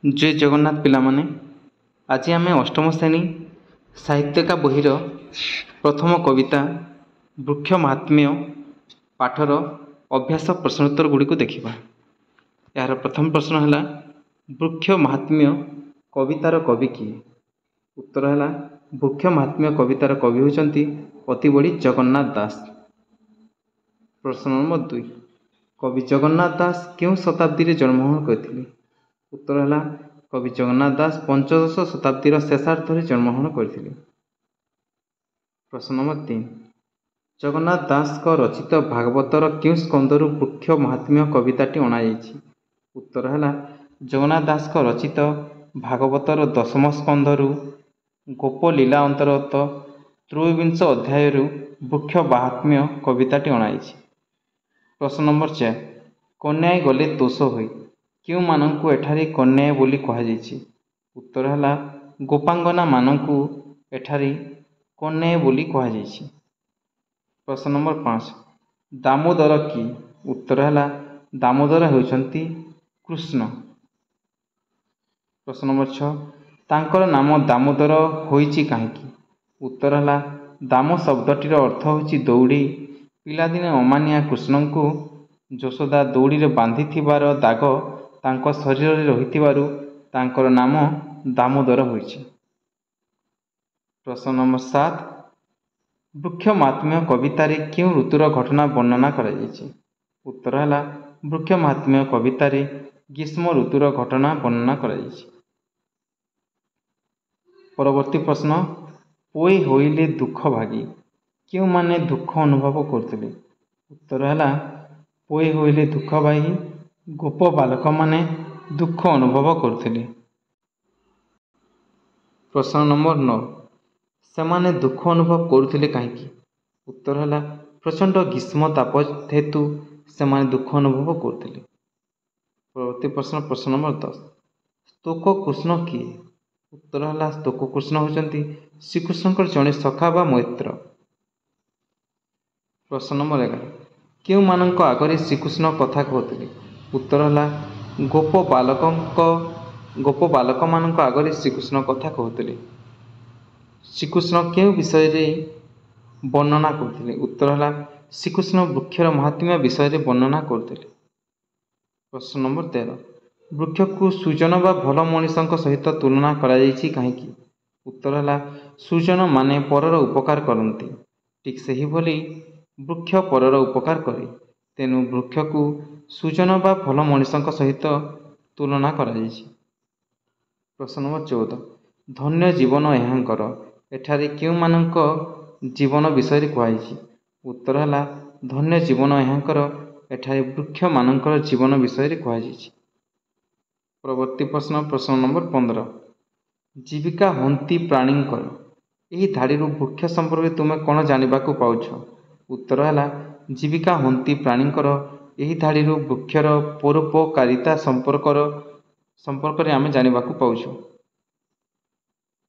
जय जगन्नाथ पिलामाने आज आम अष्टम श्रेणी साहित्यिका बहिर प्रथम कविता वृक्ष महात्म्य पाठर अभ्यास प्रश्नोत्तर गुड़ी को देखा। यार प्रथम प्रश्न है वृक्ष महात्म्य कवितार कवि किए? उत्तर है वृक्ष महात्म्य कवितार कवि होती अतिबड़ी जगन्नाथ दास। प्रश्न नंबर 2, कवि जगन्नाथ दास क्यों शताब्दी जन्मग्रहण करते? उत्तर है कवि जगन्नाथ दास पंचदश शताब्दीर शेषार्धरे जन्मग्रहण करते। प्रश्न नंबर 3, जगन्नाथ दास रचित भागवतर क्यों स्कंदर वृक्ष महात्म्य कविताटी अणाई? उत्तर है जगन्नाथ दास रचित भागवतर दशम स्कंदर गोपलीला अंतर्गत त्रयोविंश अध्याय वृक्ष महात्म्य कविताटी अणाई। प्रश्न नंबर 4, कन्याय गले तोष होई क्यों मानकु एठारे कन्याय बोली कहुछि? उत्तर है गोपांगना मानकु एठारे कन्याय बोली कहुछि। प्रश्न नंबर 5, दामोदर की? उत्तर है दामोदर होउछंती कृष्ण। प्रश्न नंबर 6, तांकर नाम दामोदर होइछि काहेकि? उत्तर है दाम शब्दटीर अर्थ होछि दौड़ी। पिलादिने अमानिया कृष्ण को यशोदा दौड़ी बांधी दाग तांको शरीर में रही तांकर नाम दामोदर होइछि। प्रश्न नंबर 7, वृक्ष महात्म्य कवितार क्यों ऋतुर घटना वर्णना कराଯାଇଛି? उत्तर है वृक्ष महात्म्य कवितार ग्रीष्म ऋतुर घटना वर्णना कराଯାଇଛି। परवर्ती प्रश्न, पोई होइले दुख भागी क्यों माने दुख अनुभव करते? उत्तर है पोई होइले दुख भागी गोप बालक माने दुख अनुभव करते। प्रश्न नंबर 9, सेमाने दुख अनुभव करते कहीं? उत्तर है प्रचंड ग्रीष्म ताप हेतु सेमाने दुख अनुभव करते। परवर्ती प्रश्न नंबर 10, स्तोक कृष्ण किए? उत्तर है स्तोक कृष्ण होती श्रीकृष्ण जड़े सखा बा मैत्र। प्रश्न नंबर 11, क्यों मानक आगरे श्रीकृष्ण कथा कहते? उत्तर है गोप बालक मानक आगरे श्रीकृष्ण कथा कहते। श्रीकृष्ण क्यों विषय वर्णना करते? उत्तर है श्रीकृष्ण वृक्षर महात्म्य विषय वर्णना करते। प्रश्न नंबर 13, वृक्ष को सुजन बा भल मनीषों सहित तुलना कराଯାଇଛି काहेकि? उत्तर है सुजन माने परर उपकार करती, ठीक से ही भली वृक्ष परर उपकार करे, तेणु वृक्ष को सुजन बा भल मनीषों सहित तुलना कराଯାଇଛି। प्रश्न नंबर 14, धन्य जीवन एहांकर एठारे क्यों मानक जीवन विषय कहुछि? उत्तर है धन्य जीवन एहांकर एठारे वृक्ष मानकर जीवन विषय कहुछि। परवर्ती प्रश्न नंबर 15, जीविका हंती प्राणींकर यही धाड़ी वृक्ष संपर्क तुम्हें कौन जानवा पाउछ? उत्तर है जीविका हंती प्राणींकर यही धाड़ी वृक्षर परोपकारिता संपर्क आम जानवा पाउछ।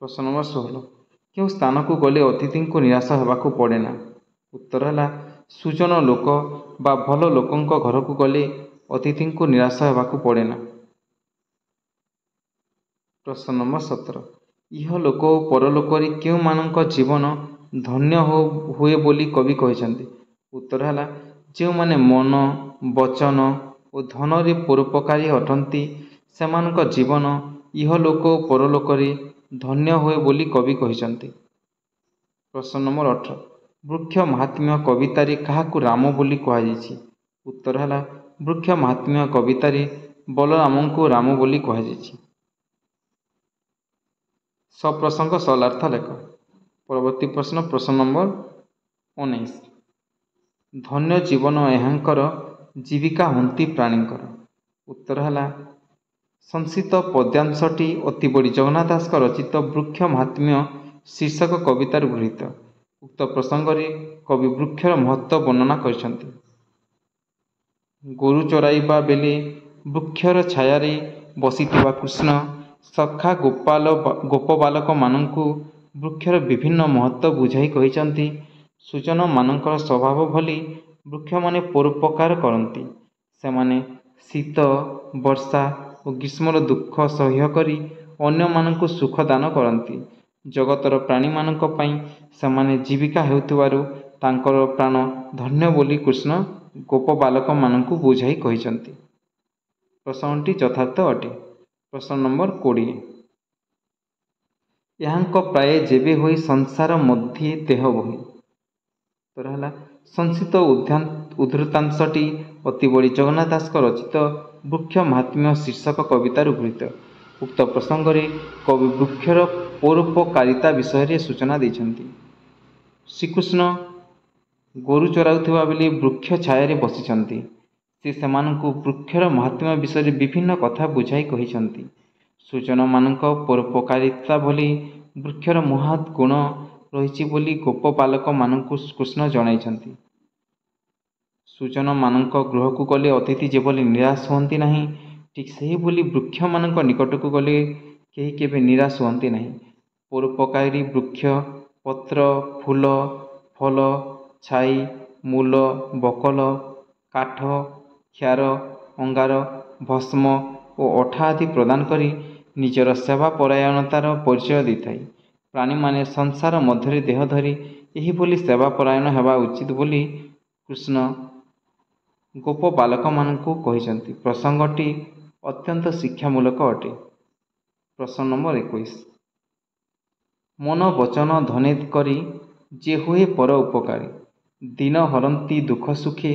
प्रश्न नंबर 16, क्यों स्थान को गले अतिथि को निराश होगाकू पड़ेना? उत्तर है सुजन लोक बा भल लोकों घर को गले अतिथि को निराश होगाकू पड़ेना। प्रश्न नंबर 17, इह लोक और परलोक क्यों मानक जीवन धन्य हुए बोली कवि कहते? उत्तर है जो माने मन वचन और धन रे परोपकारी अटंती सेमानक जीवन इह लोक और परलोक धन्य हुए बोली कवि कहते। प्रश्न नंबर 18, वृक्ष महात्म्य कवितार क्या राम बोली कहुछि? उत्तर है वृक्ष महात्म्य कवितार बलराम को राम बोली कहुछि। सप्रसंग सरलार्थ लेख। परवर्ती प्रश्न नंबर 19, धन्य जीवन एहांकर जीविका हंती प्राणींकर। उत्तर है संक्षिप्त पद्यांशटी अतिबड़ी जगन्नाथ दास रचित वृक्ष महात्म्य शीर्षक कवितार गृहीत। उक्त प्रसंग में कवि वृक्षर महत्व वर्णना करछन्ति। गोरु चराइबा बेले वृक्षर छाया बसिथिबा कृष्ण सखा गोप बालक मानकु वृक्षर विभिन्न महत्व बुझाई कहिचन्ति। सुजन मानकर स्वभाव भली वृक्ष माने परोपकार करती, सेमाने शीत वर्षा ଓ ଗ୍ରୀଷ୍ମର ଦୁଃଖ ସହ୍ୟ କରି ଅନ୍ୟମାନଙ୍କୁ ସୁଖ ଦାନ କରନ୍ତି। ଜଗତର ପ୍ରାଣୀମାନଙ୍କ ପାଇଁ ସେମାନେ ଜୀବିକା ହେଉଥିବାରୁ ତାଙ୍କର ପ୍ରାଣ ଧନ୍ୟ ବୋଲି କୃଷ୍ଣ ଗୋପବାଲକମାନଙ୍କୁ ବୁଝାଇ କହିଛନ୍ତି। ପ୍ରସଙ୍ଗଟି ଯଥାର୍ଥ ଅଟେ। ପ୍ରଶ୍ନ ନମ୍ବର 20। ଏହାଙ୍କ ପ୍ରାୟ ଯେବେ ହୋଇ ସଂସାର ମଧ୍ୟେ ଦେହ ବହି। ଉତ୍ତର ହେଲା ସଂସ୍କୃତ ଉଦ୍ଧୃତାଂଶଟି ଅତିବଡ଼ି ଜଗନ୍ନାଥ ଦାସଙ୍କ ରଚିତ ବୃକ୍ଷ ମାହାତ୍ମ୍ୟ ଶୀର୍ଷକ କବିତାରୁ ଗୃହୀତ। ଉକ୍ତ ପ୍ରସଙ୍ଗରେ କବି ବୃକ୍ଷର ପରୋପକାରିତା ବିଷୟରେ ସୂଚନା ଦେଇଛନ୍ତି। ଶ୍ରୀକୃଷ୍ଣ ଗୋରୁ ଚରାଉଥିବା ବେଳେ ବୃକ୍ଷ ଛାୟାରେ ବସିଛନ୍ତି। ସେ ସେମାନଙ୍କୁ ବୃକ୍ଷର ମାହାତ୍ମ୍ୟ ବିଷୟରେ ବିଭିନ୍ନ କଥା ବୁଝାଇ କହିଛନ୍ତି। ସୂଜନମାନଙ୍କ ପରୋପକାରିତା ଭଳି ବୃକ୍ଷର ମହତ୍ ଗୁଣ ରହିଛି ବୋଲି ଗୋପବାଲକମାନଙ୍କୁ କୃଷ୍ଣ ଜଣାଇଛନ୍ତି। ସୂଜନମାନଙ୍କ ଗୃହକୁ ଗଲେ ଅତିଥି ଯେଭଳି ନିରାଶ ହୁଅନ୍ତି ନାହିଁ, ଠିକ୍ ସେହିଭଳି ବୃକ୍ଷମାନଙ୍କ ନିକଟକୁ ଗଲେ କେହି କେବେ ନିରାଶ ହୁଅନ୍ତି ନାହିଁ। ପରୋପକାରୀ ବୃକ୍ଷ ପତ୍ର, ଫୁଲ, ଫଳ, ଛାଇ, ମୂଳ, ବକଳ, କାଠ, କ୍ଷାର, ଅଙ୍ଗାର, ଭସ୍ମ ଓ ଅଠା ଆଦି ପ୍ରଦାନ କରି ନିଜର ସେବା ପରାୟଣତାର ପରିଚୟ ଦେଇଥାଏ। ପ୍ରାଣୀମାନେ ସଂସାର ମଧ୍ୟରେ ଦେହ ଧରି ଏହିଭଳି ସେବାପରାୟଣ ହେବା ଉଚିତ ବୋଲି କୃଷ୍ଣ ଗୋପବାଲକମାନଙ୍କୁ କହିଛନ୍ତି। ପ୍ରସଙ୍ଗଟି ଅତ୍ୟନ୍ତ ଶିକ୍ଷାମୂଳକ ଅଟେ। ପ୍ରଶ୍ନ ନମ୍ବର 21। ମନ ବଚନ ଧନେ କରି ଯେ ହୁଏ ପର ଉପକାରୀ, ଦିନ ହରନ୍ତି ଦୁଃଖ ସୁଖେ,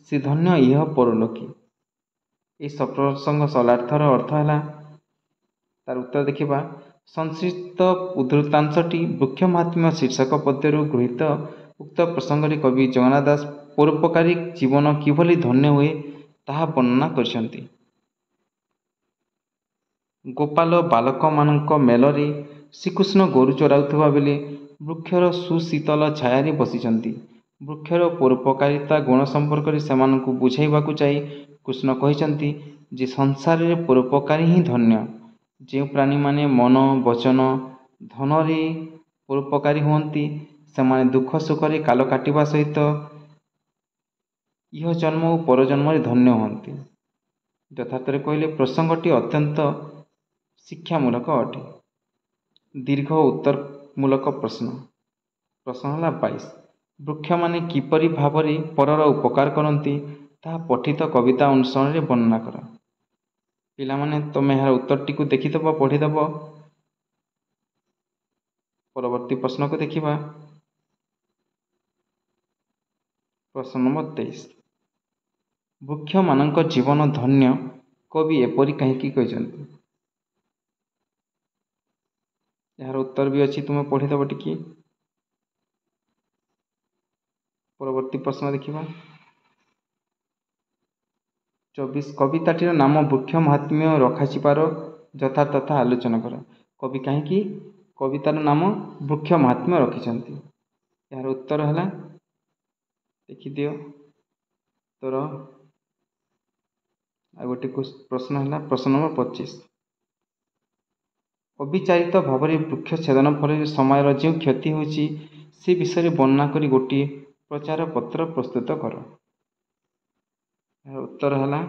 ସେ ଧନ୍ୟ ଇହ ପରଲୋକେ। ଏହି ସପ୍ରସଙ୍ଗ ସଲାର୍ଥର ଅର୍ଥ ହେଲା, ତାର ଉତ୍ତର ଦେଖିବା। ସଂସ୍କୃତ ଉଦ୍ଧୃତାଂଶଟି ବୃକ୍ଷ ମାହାତ୍ମ୍ୟ ଶୀର୍ଷକ ପଦ୍ୟରୁ ଗୃହୀତ। ଉକ୍ତ ପ୍ରସଙ୍ଗରେ କବି ଜଗନ୍ନାଥ ଦାସ ପରୋପକାରୀ ଜୀବନ କିଭଳି ଧନ୍ୟ ହୁଏ ତାହା ବର୍ଣ୍ଣନା କରିଛନ୍ତି। ଗୋପାଳ ବାଲକମାନଙ୍କ ମେଳରେ ଶ୍ରୀକୃଷ୍ଣ ଗୋରୁ ଚରାଉଥିବା ବେଳେ ବୃକ୍ଷର ସୁଶୀତଳ ଛାୟାରେ ବସିଛନ୍ତି। ବୃକ୍ଷର ପରୋପକାରିତା ଗୁଣ ସମ୍ପର୍କରେ ସେମାନଙ୍କୁ ବୁଝାଇବାକୁ ଯାଇ କୃଷ୍ଣ କହିଛନ୍ତି ଯେ ସଂସାରରେ ପରୋପକାରୀ ହିଁ ଧନ୍ୟ। ଯେଉଁ ପ୍ରାଣୀମାନେ ମନ, ବଚନ, ଧନରେ ପରୋପକାରୀ ହୁଅନ୍ତି, ସେମାନେ ଦୁଃଖ ସୁଖରେ କାଳ କାଟିବା ସହିତ ଇହ ଜନ୍ମ ଓ ପରଜନ୍ମରେ ଧନ୍ୟ ହୁଅନ୍ତି। ଯଥାର୍ଥରେ କହିଲେ ପ୍ରସଙ୍ଗଟି ଅତ୍ୟନ୍ତ ଶିକ୍ଷାମୂଳକ ଅଟେ। ଦୀର୍ଘ ଉତ୍ତରମୂଳକ ପ୍ରଶ୍ନ। ପ୍ରଶ୍ନ ହେଲା 22। ବୃକ୍ଷମାନେ କିପରି ଭାବରେ ପରର ଉପକାର କରନ୍ତି ତାହା ପଠିତ କବିତା ଅନୁସରଣରେ ବର୍ଣ୍ଣନା କର। ପିଲାମାନେ ତୁମେ ଏହାର ଉତ୍ତରଟିକୁ ଦେଖିଦେବ, ପଢ଼ିଦେବ। ପରବର୍ତ୍ତୀ ପ୍ରଶ୍ନକୁ ଦେଖିବା। ପ୍ରଶ୍ନ ନମ୍ବର 23। ବୃକ୍ଷମାନଙ୍କ ଜୀବନ ଧନ୍ୟ କବି ଏପରି କାହିଁକି କହିଛନ୍ତି? ଏହାର ଉତ୍ତର ବି ଅଛି, ତୁମେ ପଢ଼ିଦେବ ଟିକେ। ପରବର୍ତ୍ତୀ ପ୍ରଶ୍ନ ଦେଖିବା। 24। କବିତାଟିର ନାମ ବୃକ୍ଷ ମାହାତ୍ମ୍ୟ ରଖାଯିବାର ଯଥାର୍ଥତା ଆଲୋଚନା କର। କବି କାହିଁକି କବିତାର ନାମ ବୃକ୍ଷ ମାହାତ୍ମ୍ୟ ରଖିଛନ୍ତି? ଏହାର ଉତ୍ତର ହେଲା, ଦେଖିଦିଅ ଉତ୍ତର। ଆଉ ଗୋଟେ ପ୍ରଶ୍ନ ହେଲା ପ୍ରଶ୍ନ ନମ୍ବର 25। ଅବିଚାରିତ ଭାବରେ ବୃକ୍ଷ ଛେଦନ ଫଳରେ ସମାଜର ଯେଉଁ କ୍ଷତି ହେଉଛି ସେ ବିଷୟରେ ବର୍ଣ୍ଣନା କରି ଗୋଟିଏ ପ୍ରଚାର ପତ୍ର ପ୍ରସ୍ତୁତ କର। ଏହାର ଉତ୍ତର ହେଲା,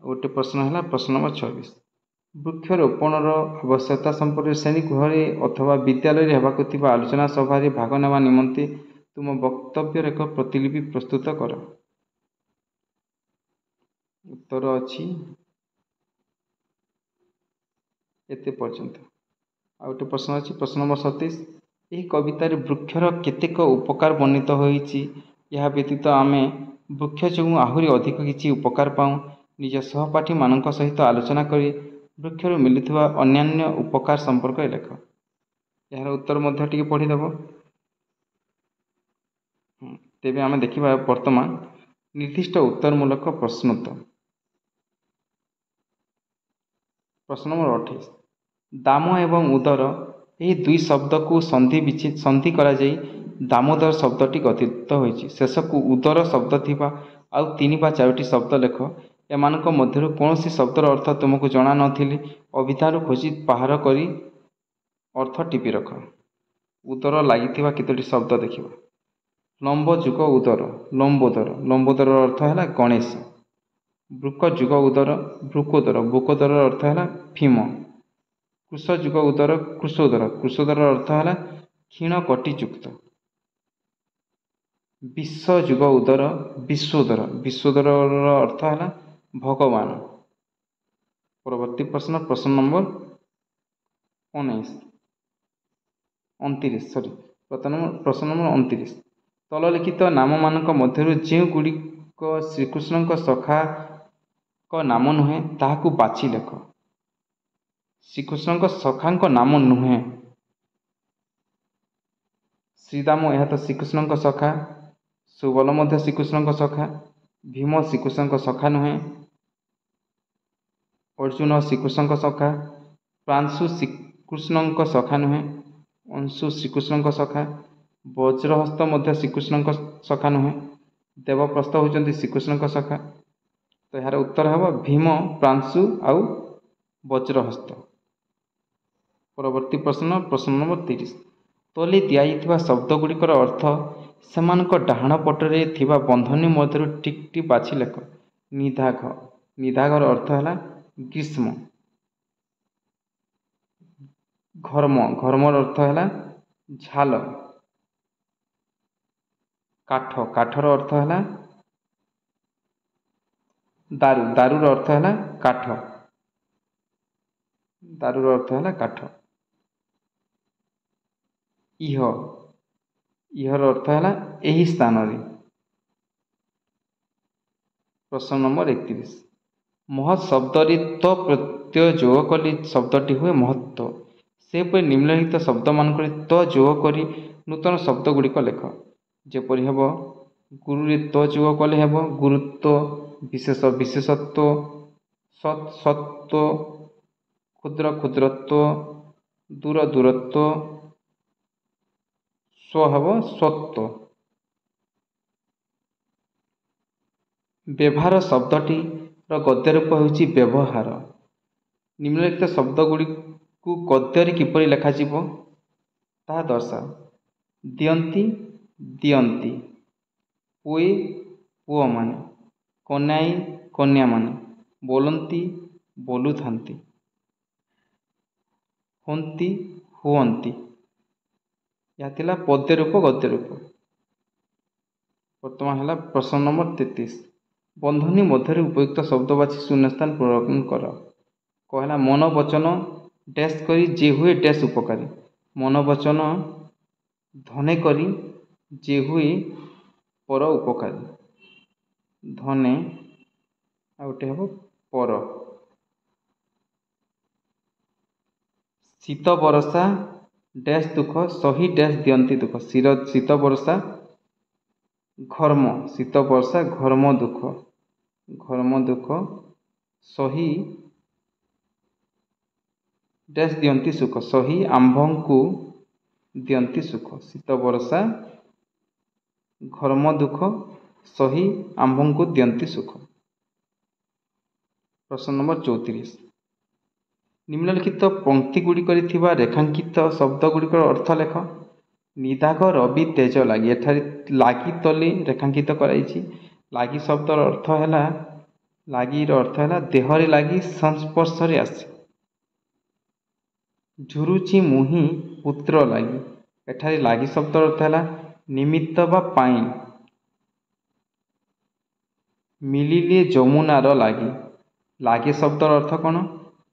ଗୋଟେ ପ୍ରଶ୍ନ ହେଲା ପ୍ରଶ୍ନ ନମ୍ବର 26। ବୃକ୍ଷରୋପଣର ଆବଶ୍ୟକତା ସମ୍ପର୍କରେ ଶ୍ରେଣୀଗୃହରେ ଅଥବା ବିଦ୍ୟାଳୟରେ ହେବାକୁ ଥିବା ଆଲୋଚନା ସଭାରେ ଭାଗ ନେବା ନିମନ୍ତେ ତୁମ ବକ୍ତବ୍ୟର ଏକ ପ୍ରତିଲିପି ପ୍ରସ୍ତୁତ କର। ଉତ୍ତର ଅଛି ଏତେ ପର୍ଯ୍ୟନ୍ତ। ଆଉ ଗୋଟେ ପ୍ରଶ୍ନ ଅଛି ପ୍ରଶ୍ନ ନମ୍ବର 27। ଏହି କବିତାରେ ବୃକ୍ଷର କେତେକ ଉପକାର ବର୍ଣ୍ଣିତ ହୋଇଛି। ଏହା ବ୍ୟତୀତ ଆମେ ବୃକ୍ଷ ଯୋଗୁଁ ଆହୁରି ଅଧିକ କିଛି ଉପକାର ପାଉ। ନିଜ ସହପାଠୀମାନଙ୍କ ସହିତ ଆଲୋଚନା କରି ବୃକ୍ଷରୁ ମିଳୁଥିବା ଅନ୍ୟାନ୍ୟ ଉପକାର ସମ୍ପର୍କରେ ଲେଖ। ଏହାର ଉତ୍ତର ମଧ୍ୟ ଟିକେ ପଢ଼ିଦେବ। ତେବେ ଆମେ ଦେଖିବା ବର୍ତ୍ତମାନ ନିର୍ଦ୍ଦିଷ୍ଟ ଉତ୍ତରମୂଳକ ପ୍ରଶ୍ନୋତ୍ତର। ପ୍ରଶ୍ନ ନମ୍ବର 28। ଦାମ ଏବଂ ଉଦର ଏହି ଦୁଇ ଶବ୍ଦକୁ ସନ୍ଧି କରାଯାଇ ଦାମୋଦର ଶବ୍ଦଟି ଗଠିତ ହୋଇଛି। ଶେଷକୁ ଉଦର ଶବ୍ଦ ଥିବା ଆଉ 3 ବା 4ଟି ଶବ୍ଦ ଲେଖ। ଏମାନଙ୍କ ମଧ୍ୟରୁ କୌଣସି ଶବ୍ଦର ଅର୍ଥ ତୁମକୁ ଜଣା ନଥିଲେ ଅଭିଧାନରୁ ଖୋଜି ବାହାର କରି ଅର୍ଥ ଟିପି ରଖ। ଉଦର ଲାଗିଥିବା କେତୋଟି ଶବ୍ଦ ଦେଖିବ। ଲମ୍ବ ଯୁଗ ଉଦର ଲମ୍ବୋଦର ଲମ୍ବୋଦରର ଅର୍ଥ ହେଲା ଗଣେଶ। ବୃକ ଯୁଗ ଉଦର ବୃକୋଦର ବୃକୋଦରର ଅର୍ଥ ହେଲା ଭୀମ। କୃଷ ଯୁଗ ଉଦର କୃଷୋଦର କୃଷୋଦରର ଅର୍ଥ ହେଲା କ୍ଷୀଣ କଟିଯୁକ୍ତ। ବିଶ୍ୱ ଯୁଗ ଉଦର ବିଶ୍ୱୋଦର ବିଶ୍ୱୋଦରର ଅର୍ଥ ହେଲା ଭଗବାନ। ପରବର୍ତ୍ତୀ ପ୍ରଶ୍ନ ନମ୍ବର 29। ତଳଲିଖିତ ନାମମାନଙ୍କ ମଧ୍ୟରୁ ଯେଉଁଗୁଡ଼ିକ ଶ୍ରୀକୃଷ୍ଣଙ୍କ ସଖାଙ୍କ ନାମ ନୁହେଁ ତାହାକୁ ବାଛି ଲେଖ। ଶ୍ରୀକୃଷ୍ଣଙ୍କ ସଖାଙ୍କ ନାମ ନୁହେଁ। ଶ୍ରୀଦାମ ଏହା ତ ଶ୍ରୀକୃଷ୍ଣଙ୍କ ସଖା। ସୁବଲ ମଧ୍ୟ ଶ୍ରୀକୃଷ୍ଣଙ୍କ ସଖା। ଭୀମ ଶ୍ରୀକୃଷ୍ଣଙ୍କ ସଖା ନୁହେଁ। ଅର୍ଜୁନ ଶ୍ରୀକୃଷ୍ଣଙ୍କ ସଖା। ପ୍ରାଂଶୁ ଶ୍ରୀକୃଷ୍ଣଙ୍କ ସଖା ନୁହେଁ। ଅଂଶୁ ଶ୍ରୀକୃଷ୍ଣଙ୍କ ସଖା। ବଜ୍ରହସ୍ତ ମଧ୍ୟ ଶ୍ରୀକୃଷ୍ଣଙ୍କ ସଖା ନୁହେଁ। ଦେବପ୍ରସ୍ଥ ହେଉଛନ୍ତି ଶ୍ରୀକୃଷ୍ଣଙ୍କ ସଖା। ତ ଏହାର ଉତ୍ତର ହେବ ଭୀମ, ପ୍ରାଂଶୁ ଆଉ ବଜ୍ରହସ୍ତ। ପରବର୍ତ୍ତୀ ପ୍ରଶ୍ନ ନମ୍ବର 30। ତଳେ ଦିଆଯାଇଥିବା ଶବ୍ଦଗୁଡ଼ିକର ଅର୍ଥ ସେମାନଙ୍କ ଡାହାଣ ପଟରେ ଥିବା ବନ୍ଧନୀ ମଧ୍ୟରୁ ଠିକ୍ଟି ବାଛି ଲେଖ। ନିଦାଘ ନିଦାଘର ଅର୍ଥ ହେଲା ଗ୍ରୀଷ୍ମ। ଘର୍ମ ଘର୍ମର ଅର୍ଥ ହେଲା ଝାଲ। କାଠ କାଠର ଅର୍ଥ ହେଲା ଦାରୁ ଦାରୁର ଅର୍ଥ ହେଲା କାଠ। ଦାରୁର ଅର୍ଥ ହେଲା କାଠ। ଇହ ଇହର ଅର୍ଥ ହେଲା ଏହି ସ୍ଥାନରେ। ପ୍ରଶ୍ନ ନମ୍ବର 31। ମହତ୍ ଶବ୍ଦରେ ତ ପ୍ରତ୍ୟୟ ଯୋଗ କଲେ ଶବ୍ଦଟି ହୁଏ ମହତ୍ତ୍ୱ। ସେହିପରି ନିମ୍ନଲିଖିତ ଶବ୍ଦମାନଙ୍କରେ ତ ଯୋଗ କରି ନୂତନ ଶବ୍ଦଗୁଡ଼ିକ ଲେଖ। ଯେପରି ହେବ ଗୁରୁରେ ତ ଯୋଗ କଲେ ହେବ ଗୁରୁତ୍ୱ, ବିଶେଷ ବିଶେଷତ୍ୱ, ସତ୍ ସତ୍ତ୍ୱ, କ୍ଷୁଦ୍ର କ୍ଷୁଦ୍ରତ୍ୱ, ଦୂର ଦୂରତ୍ୱ, ସ୍ୱ ହେବ ସତ୍ତ୍ୱ। ବ୍ୟବହାର ଶବ୍ଦଟିର ଗଦ୍ୟ ରୂପ ହେଉଛି ବ୍ୟବହାର। ନିମ୍ନଲିଖିତ ଶବ୍ଦଗୁଡ଼ିକୁ ଗଦ୍ୟରେ କିପରି ଲେଖାଯିବ ତାହା ଦର୍ଶାଅ। ଦିଅନ୍ତି ଦିଅନ୍ତି, ପୁଏ ପୁଅମାନେ, କନ୍ୟାଇ କନ୍ୟାମାନେ, ବୋଲନ୍ତି ବୋଲୁଥାନ୍ତି, ହୁଅନ୍ତି ହୁଅନ୍ତି। ଏହା ଥିଲା ପଦ୍ୟ ରୂପ ଗଦ୍ୟ ରୂପ। ବର୍ତ୍ତମାନ ହେଲା ପ୍ରଶ୍ନ ନମ୍ବର 33। ବନ୍ଧନୀ ମଧ୍ୟରେ ଉପଯୁକ୍ତ ଶବ୍ଦ ବାଛି ଶୂନ୍ୟସ୍ଥାନ ପୂରଣ କର। କହିଲା ମନ ବଚନ ଡ୍ୟାସ୍ କରି ଯେ ହୁଏ ଡ୍ୟାସ୍ ଉପକାରୀ। ମନ ବଚନ ଧନେ କରି ଯେ ହୁଏ ପର ଉପକାରୀ। ଧନେ ଆଉ ଗୋଟେ ହେବ ପର। ଶୀତ ବରଷା ଡ୍ୟାସ୍ ଦୁଃଖ ସହି ଡ୍ୟାସ୍ ଦିଅନ୍ତି ଦୁଃଖ। ଶୀତ ବରଷା ଘର୍ମ ଶୀତ ବର୍ଷା ଘର୍ମ ଦୁଃଖ ସହି ଡ୍ୟାସ୍ ଦିଅନ୍ତି ସୁଖ। ସହି ଆମ୍ଭଙ୍କୁ ଦିଅନ୍ତି ସୁଖ। ଶୀତ ବର୍ଷା ଘର୍ମ ଦୁଃଖ ସହି ଆମ୍ଭଙ୍କୁ ଦିଅନ୍ତି ସୁଖ। ପ୍ରଶ୍ନ ନମ୍ବର 34। ନିମ୍ନଲିଖିତ ପଂକ୍ତିଗୁଡ଼ିକରେ ଥିବା ରେଖାଙ୍କିତ ଶବ୍ଦଗୁଡ଼ିକର ଅର୍ଥ ଲେଖ। ନିଦାଘ ରବି ତେଜ ଲାଗି ଏଠାରେ ଲାଗି ତଳେ ରେଖାଙ୍କିତ କରାଯାଇଛି। ଲାଗି ଶବ୍ଦର ଅର୍ଥ ହେଲା ଲାଗିର ଅର୍ଥ ହେଲା ଦେହରେ ଲାଗି ସଂସ୍ପର୍ଶରେ ଆସେ। ଝୁରୁଛି ମୁହିଁ ପୁତ୍ର ଲାଗି ଏଠାରେ ଲାଗି ଶବ୍ଦର ଅର୍ଥ ହେଲା ନିମିତ୍ତ ବା ପାଇଁ। ମିଳିଲେ ଯମୁନାର ଲାଗି ଲାଗି ଶବ୍ଦର ଅର୍ଥ କ'ଣ?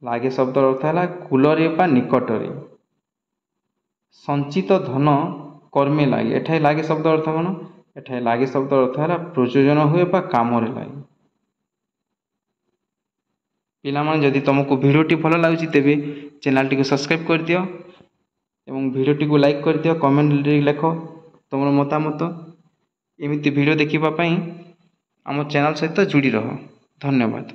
ଲାଗି ଶବ୍ଦର ଅର୍ଥ ହେଲା କୂଳରେ ବା ନିକଟରେ। ସଞ୍ଚିତ ଧନ କର୍ମେ ଲାଗି ଏଠାରେ ଲାଗି ଶବ୍ଦର ଅର୍ଥ କ'ଣ? ଏଠାରେ ଲାଗି ଶବ୍ଦର ଅର୍ଥ ହେଲା ପ୍ରଯୋଜନ ହୁଏ ବା କାମରେ ଲାଗେ। ପିଲାମାନେ ଯଦି ତୁମକୁ ଭିଡ଼ିଓଟି ଭଲ ଲାଗୁଛି ତେବେ ଚ୍ୟାନେଲଟିକୁ ସବସ୍କ୍ରାଇବ୍ କରିଦିଅ ଏବଂ ଭିଡ଼ିଓଟିକୁ ଲାଇକ୍ କରିଦିଅ। କମେଣ୍ଟରେ ଲେଖ ତୁମର ମତାମତ। ଏମିତି ଭିଡ଼ିଓ ଦେଖିବା ପାଇଁ ଆମ ଚ୍ୟାନେଲ ସହିତ ଯୋଡ଼ି ରହ। ଧନ୍ୟବାଦ।